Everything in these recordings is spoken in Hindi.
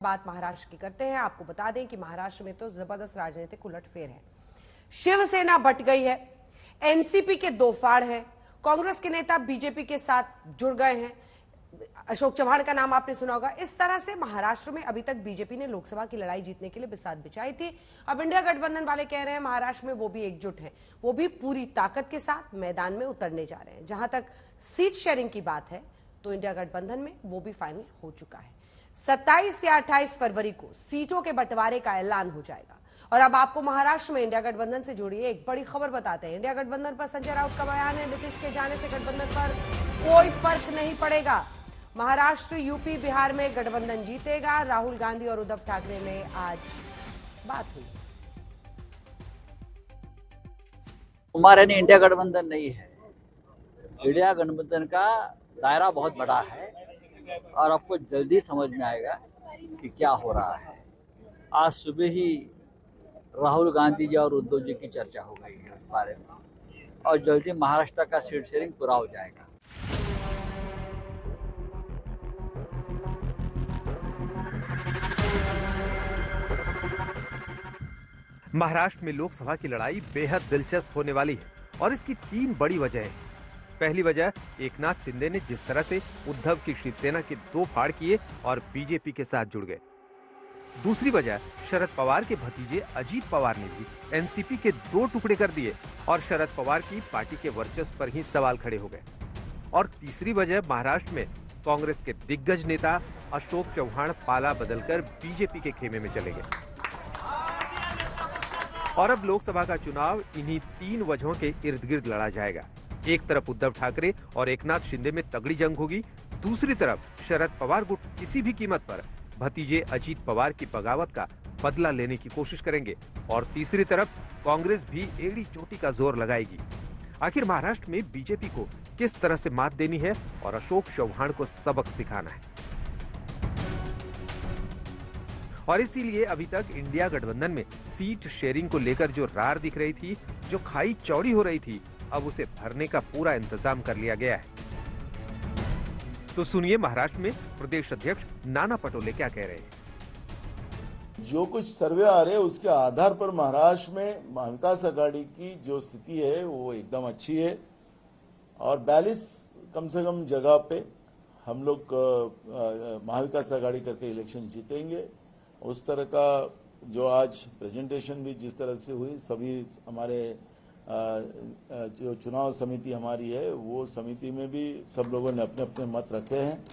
बात महाराष्ट्र की करते हैं। आपको बता दें कि महाराष्ट्र में तो जबरदस्त राजनीतिक उलटफेर है। शिवसेना बट गई है, एनसीपी के दो फाड़ हैं, कांग्रेस के नेता बीजेपी के साथ जुड़ गए हैं। अशोक चव्हाण का नाम आपने सुना होगा। इस तरह से महाराष्ट्र में अभी तक बीजेपी ने लोकसभा की लड़ाई जीतने के लिए बिसात बिछाई थी। अब इंडिया गठबंधन वाले कह रहे हैं महाराष्ट्र में वो भी एकजुट है, वो भी पूरी ताकत के साथ मैदान में उतरने जा रहे हैं। जहां तक सीट शेयरिंग की बात है तो इंडिया गठबंधन में वो भी फाइनल हो चुका है। 27 या 28 फरवरी को सीटों के बंटवारे का ऐलान हो जाएगा। और अब आपको महाराष्ट्र में इंडिया गठबंधन से जुड़ी एक बड़ी खबर बताते हैं। इंडिया गठबंधन पर संजय राउत का बयान है, नीतीश के जाने से गठबंधन पर कोई फर्क नहीं पड़ेगा। महाराष्ट्र, यूपी, बिहार में गठबंधन जीतेगा। राहुल गांधी और उद्धव ठाकरे में आज बात हुई। हमारे ने इंडिया गठबंधन नहीं है। इंडिया गठबंधन का दायरा बहुत बड़ा है और आपको जल्दी समझ में आएगा कि क्या हो रहा है। आज सुबह ही राहुल गांधी जी और उद्धव जी की चर्चा हो गई है इस बारे में और जल्दी महाराष्ट्र का सीट शेयरिंग पूरा हो जाएगा। महाराष्ट्र में लोकसभा की लड़ाई बेहद दिलचस्प होने वाली है और इसकी 3 बड़ी वजह है। पहली वजह, एकनाथ शिंदे ने जिस तरह से उद्धव की शिवसेना के 2 फाड़ किए और बीजेपी के साथ जुड़ गए। दूसरी वजह, शरद पवार के भतीजे अजीत पवार ने भी एनसीपी के 2 टुकड़े कर दिए और शरद पवार की पार्टी के वर्चस्व पर ही सवाल खड़े हो गए। और तीसरी वजह, महाराष्ट्र में कांग्रेस के दिग्गज नेता अशोक चव्हाण पाला बदलकर बीजेपी के खेमे में चले गए। और अब लोकसभा का चुनाव इन्हीं 3 वजहों के इर्द गिर्द लड़ा जाएगा। एक तरफ उद्धव ठाकरे और एकनाथ शिंदे में तगड़ी जंग होगी, दूसरी तरफ शरद पवार गुट किसी भी कीमत पर भतीजे अजीत पवार की बगावत का बदला लेने की कोशिश करेंगे और तीसरी तरफ कांग्रेस भी एड़ी चोटी का जोर लगाएगी। आखिर महाराष्ट्र में बीजेपी को किस तरह से मात देनी है और अशोक चव्हाण को सबक सिखाना है। और इसीलिए अभी तक इंडिया गठबंधन में सीट शेयरिंग को लेकर जो रार दिख रही थी, जो खाई चौड़ी हो रही थी, अब उसे भरने का पूरा इंतजाम कर लिया गया है। तो सुनिए महाराष्ट्र में प्रदेश अध्यक्ष नाना पटोले क्या कह रहे हैं। जो कुछ सर्वे आ रहे हैं उसके आधार पर महाराष्ट्र में महाविकास आघाड़ी की जो स्थिति है वो एकदम अच्छी है और 42 कम से कम जगह पे हम लोग महाविकास आघाड़ी करके इलेक्शन जीतेंगे। उस तरह का जो आज प्रेजेंटेशन भी जिस तरह से हुई, सभी हमारे जो चुनाव समिति हमारी है वो समिति में भी सब लोगों ने अपने अपने मत रखे हैं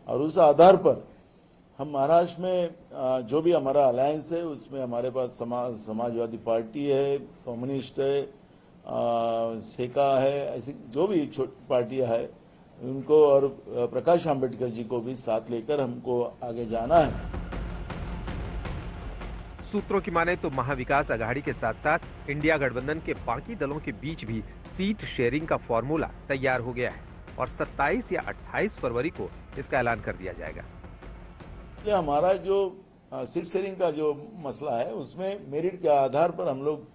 और उस आधार पर हम महाराष्ट्र में जो भी हमारा अलायंस है उसमें हमारे पास समाजवादी पार्टी है, कम्युनिस्ट है, सेका है, ऐसी जो भी छोटी पार्टियां है उनको और प्रकाश आंबेडकर जी को भी साथ लेकर हमको आगे जाना है। सूत्रों की माने तो महाविकास आघाड़ी के साथ साथ इंडिया गठबंधन के बाकी दलों के बीच भी सीट शेयरिंग का फॉर्मूला तैयार हो गया है और 27 या 28 फरवरी को इसका ऐलान कर दिया जाएगा। हमारा जो सीट शेयरिंग का जो मसला है उसमें मेरिट के आधार पर हम लोग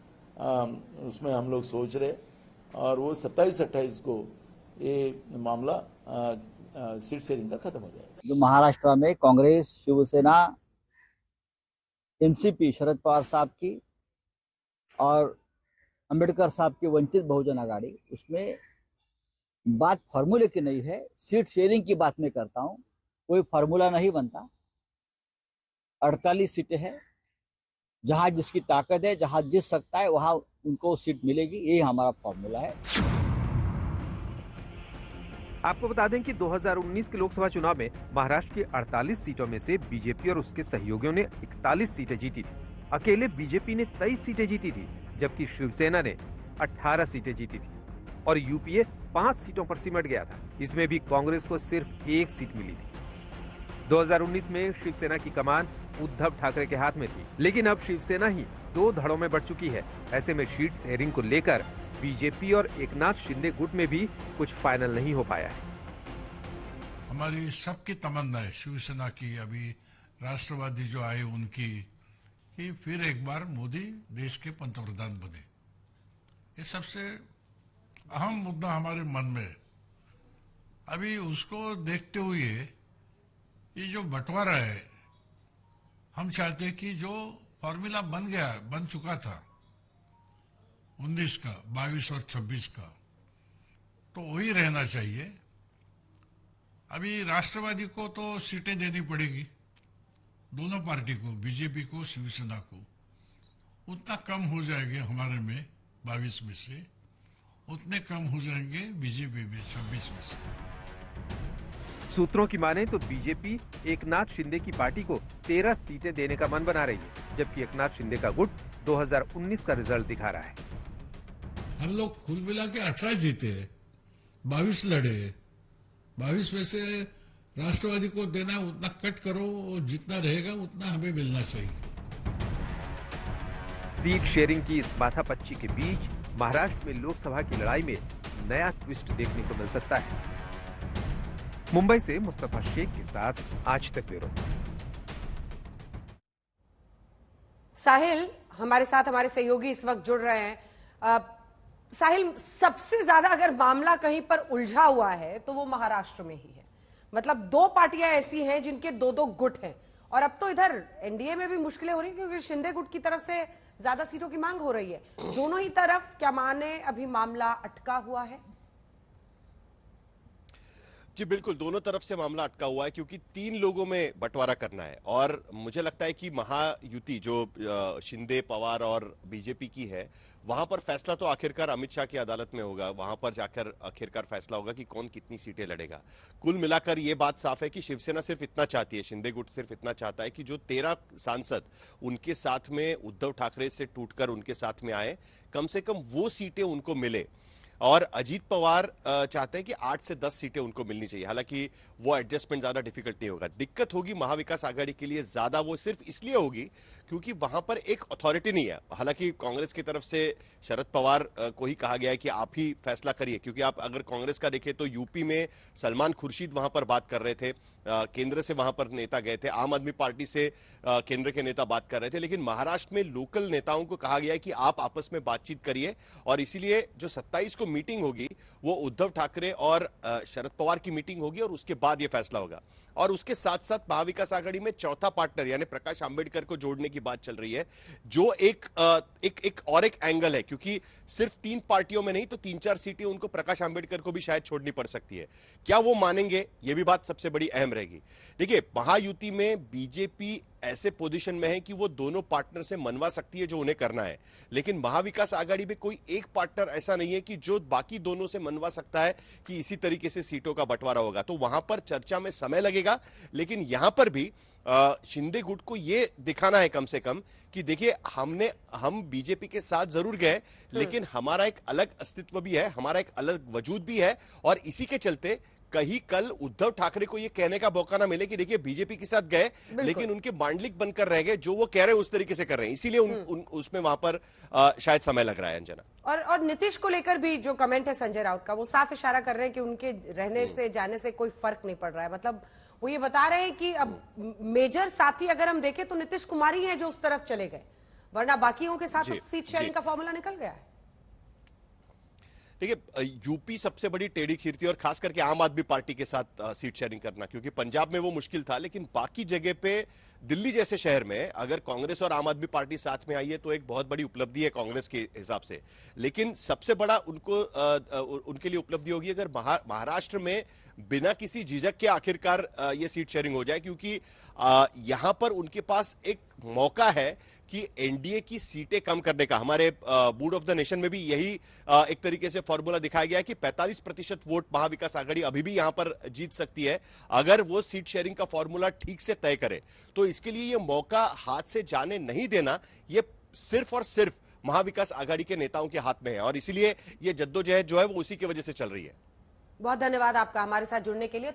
उसमें हम लोग सोच रहे और वो 27-28 को ये मामला सीट शेयरिंग का खत्म हो जाएगा। जो महाराष्ट्र में कांग्रेस, शिवसेना, एनसीपी शरद पवार साहब की और अंबेडकर साहब की वंचित बहुजन आघाड़ी, उसमें बात फार्मूले की नहीं है, सीट शेयरिंग की बात मैं करता हूं। कोई फार्मूला नहीं बनता। 48 सीटें हैं, जहां जिसकी ताकत है, जहां जीत सकता है वहां उनको सीट मिलेगी, यही हमारा फार्मूला है। आपको बता दें कि 2019 के लोकसभा चुनाव में महाराष्ट्र की 48 सीटों में से बीजेपी और उसके सहयोगियों ने 41 सीटें जीती थी। अकेले बीजेपी ने 23 सीटें जीती थी, जबकि शिवसेना ने 18 सीटें जीती थी और यूपीए 5 सीटों पर सिमट गया था। इसमें भी कांग्रेस को सिर्फ 1 सीट मिली थी। 2019 में शिवसेना की कमान उद्धव ठाकरे के हाथ में थी, लेकिन अब शिवसेना ही 2 धड़ों में बढ़ चुकी है। ऐसे में सीट शेयरिंग को लेकर बीजेपी और एकनाथ शिंदे गुट में भी कुछ फाइनल नहीं हो पाया है। हमारी सबकी तमन्ना है, शिवसेना की, अभी राष्ट्रवादी जो आए उनकी, कि फिर एक बार मोदी देश के पंतप्रधान बने। ये सबसे अहम मुद्दा हमारे मन में है। अभी उसको देखते हुए ये जो बंटवारा है हम चाहते हैं कि जो फॉर्मूला बन चुका था 19 का, 22 और 26 का, तो वही रहना चाहिए। अभी राष्ट्रवादी को तो सीटें देनी पड़ेगी, दोनों पार्टी को, बीजेपी को, शिवसेना को। उतना कम हो जाएंगे हमारे में 22 में से, उतने कम हो जाएंगे बीजेपी में 26 में से। सूत्रों की माने तो बीजेपी एकनाथ शिंदे की पार्टी को 13 सीटें देने का मन बना रही है, जबकि एकनाथ शिंदे का गुट 2019 का रिजल्ट दिखा रहा है। हम लोग कुल मिला के 18 जीते, 22 लड़े, 22 में से राष्ट्रवादी को देना उतना कट करो, और जितना रहेगा उतना हमें मिलना चाहिए। सीट शेयरिंग की इस माथापच्ची के बीच महाराष्ट्र में लोकसभा की लड़ाई में नया ट्विस्ट देखने को मिल सकता है। मुंबई से मुस्तफा शेख के साथ आज तक ब्यूरो। साहिल हमारे साथ, हमारे सहयोगी इस वक्त जुड़ रहे हैं। साहिल, सबसे ज्यादा अगर मामला कहीं पर उलझा हुआ है तो वो महाराष्ट्र में ही है। मतलब दो पार्टियां ऐसी हैं जिनके दो दो गुट हैं, और अब तो इधर एनडीए में भी मुश्किलें हो रही हैं क्योंकि शिंदे गुट की तरफ से ज्यादा सीटों की मांग हो रही है। दोनों ही तरफ क्या माने अभी मामला अटका हुआ है? जी बिल्कुल, दोनों तरफ से मामला अटका हुआ है क्योंकि 3 लोगों में बंटवारा करना है। और मुझे लगता है कि महायुति जो शिंदे, पवार और बीजेपी की है, वहां पर फैसला तो आखिरकार अमित शाह की अदालत में होगा। वहां पर जाकर आखिरकार फैसला होगा कि कौन कितनी सीटें लड़ेगा। कुल मिलाकर ये बात साफ है कि शिवसेना सिर्फ इतना चाहती है, शिंदे गुट सिर्फ इतना चाहता है कि जो 13 सांसद उनके साथ में उद्धव ठाकरे से टूटकर उनके साथ में आए, कम से कम वो सीटें उनको मिले। और अजीत पवार चाहते हैं कि 8 से 10 सीटें उनको मिलनी चाहिए। हालांकि वो एडजस्टमेंट ज्यादा डिफिकल्ट नहीं होगा। दिक्कत होगी महाविकास आघाड़ी के लिए ज्यादा, वो सिर्फ इसलिए होगी क्योंकि वहां पर एक अथॉरिटी नहीं है। हालांकि कांग्रेस की तरफ से शरद पवार को ही कहा गया है कि आप ही फैसला करिए, क्योंकि आप अगर कांग्रेस का देखें तो यूपी में सलमान खुर्शीद वहां पर बात कर रहे थे, केंद्र से वहां पर नेता गए थे, आम आदमी पार्टी से केंद्र के नेता बात कर रहे थे, लेकिन महाराष्ट्र में लोकल नेताओं को कहा गया है कि आप आपस में बातचीत करिए। और इसीलिए जो 27 को मीटिंग होगी वो उद्धव ठाकरे और शरद पवार की मीटिंग होगी और उसके बाद ये फैसला होगा। और उसके साथ साथ महाविकास आघाड़ी में चौथा पार्टनर यानी प्रकाश आंबेडकर को जोड़ने की बात चल रही है, जो एक एंगल है, क्योंकि सिर्फ 3 पार्टियों में नहीं तो 3-4 सीटें उनको प्रकाश आंबेडकर को भी शायद छोड़नी पड़ सकती है। क्या वो मानेंगे, ये भी बात सबसे बड़ी अहम रहेगी। देखिए, महायुति में बीजेपी ऐसे पोजीशन में है कि वो दोनों पार्टनर से मनवा सकती है जो उन्हें करना है, लेकिन महाविकास आघाड़ी में कोई एक पार्टनर ऐसा नहीं है कि जो बाकी दोनों से मनवा सकता है कि इसी तरीके से सीटों का बंटवारा होगा। तो वहां पर चर्चा में समय लगेगा, लेकिन यहां पर भी शिंदे गुट को यह दिखाना है कम से कम कि देखिए हम बीजेपी के साथ जरूर गए, लेकिन हमारा एक अलग अस्तित्व भी है, हमारा एक अलग वजूद भी है। और इसी के चलते कहीं कल उद्धव ठाकरे को यह कहने का मौका ना मिले कि देखिए बीजेपी के साथ गए लेकिन उनके मांडलिक बनकर रह गए, जो वो कह रहे हैं उस तरीके से कर रहे हैं, इसीलिए उसमें वहां पर शायद समय लग रहा है। अंजना, और नीतीश को लेकर भी जो कमेंट है संजय राउत का, वो साफ इशारा कर रहे हैं कि उनके रहने से जाने से कोई फर्क नहीं पड़ रहा है। मतलब वो ये बता रहे हैं कि अब मेजर साथी अगर हम देखें तो नीतीश कुमार ही हैं जो उस तरफ चले गए, वरना बाकियों के साथ सीट शेयरिंग का फॉर्मूला निकल गया है। देखिए, यूपी सबसे बड़ी टेढ़ी खीर थी, और खास करके आम आदमी पार्टी के साथ सीट शेयरिंग करना, क्योंकि पंजाब में वो मुश्किल था, लेकिन बाकी जगह पे दिल्ली जैसे शहर में अगर कांग्रेस और आम आदमी पार्टी साथ में आई है तो एक बहुत बड़ी उपलब्धि है कांग्रेस के हिसाब से। लेकिन सबसे बड़ा उनके लिए उपलब्धि होगी अगर महाराष्ट्र में बिना किसी झिझक के आखिरकार ये सीट शेयरिंग हो जाए, क्योंकि यहां पर उनके पास एक मौका है कि एनडीए की सीटें कम करने का। हमारे बोर्ड ऑफ द नेशन में भी यही एक तरीके से फॉर्मूला दिखाया गया है कि 45% वोट महाविकास आघाड़ी अभी भी यहां पर जीत सकती है अगर वो सीट शेयरिंग का फॉर्मूला ठीक से तय करे। तो इसके लिए ये मौका हाथ से जाने नहीं देना, ये सिर्फ और सिर्फ महाविकास आघाड़ी के नेताओं के हाथ में है, और इसीलिए ये जद्दोजहद जो है वो उसी की वजह से चल रही है। बहुत धन्यवाद आपका हमारे साथ जुड़ने के लिए।